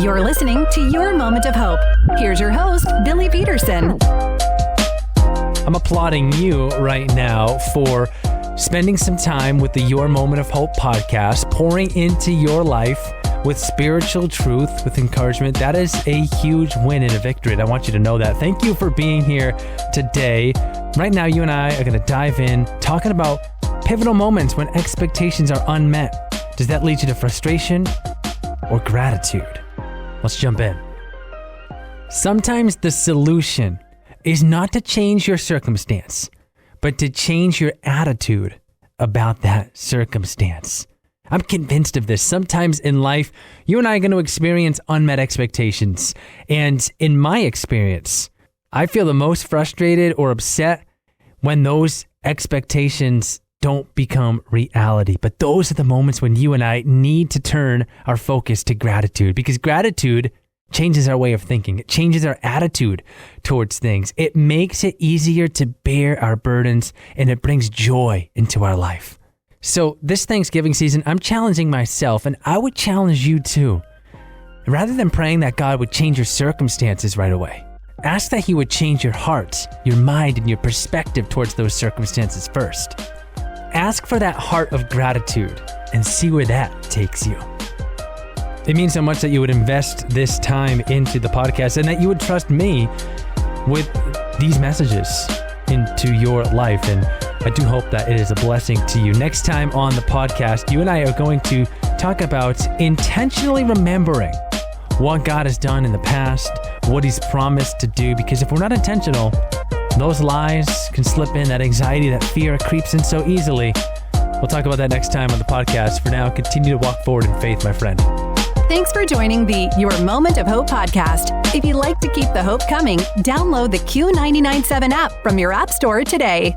You're listening to Your Moment of Hope. Here's your host, Billy Peterson. I'm applauding you right now for spending some time with the Your Moment of Hope podcast, pouring into your life with spiritual truth, with encouragement. That is a huge win and a victory. And I want you to know that. Thank you for being here today. Right now, you and I are going to dive in talking about pivotal moments when expectations are unmet. Does that lead you to frustration or gratitude? Let's jump in. Sometimes the solution is not to change your circumstance, but to change your attitude about that circumstance. I'm convinced of this. Sometimes in life, you and I are going to experience unmet expectations. And in my experience, I feel the most frustrated or upset when those expectations don't become reality. But those are the moments when you and I need to turn our focus to gratitude, because gratitude changes our way of thinking. It changes our attitude towards things. It makes it easier to bear our burdens, and it brings joy into our life. So this Thanksgiving season, I'm challenging myself, and I would challenge you too. Rather than praying that God would change your circumstances right away, ask that He would change your heart, your mind, and your perspective towards those circumstances first. Ask for that heart of gratitude and see where that takes you. It means so much that you would invest this time into the podcast and that you would trust me with these messages into your life. And I do hope that it is a blessing to you. Next time on the podcast, you and I are going to talk about intentionally remembering what God has done in the past, what He's promised to do, because if we're not intentional, those lies can slip in, that anxiety, that fear creeps in so easily. We'll talk about that next time on the podcast. For now, continue to walk forward in faith, my friend. Thanks for joining the Your Moment of Hope podcast. If you'd like to keep the hope coming, download the Q997 app from your app store today.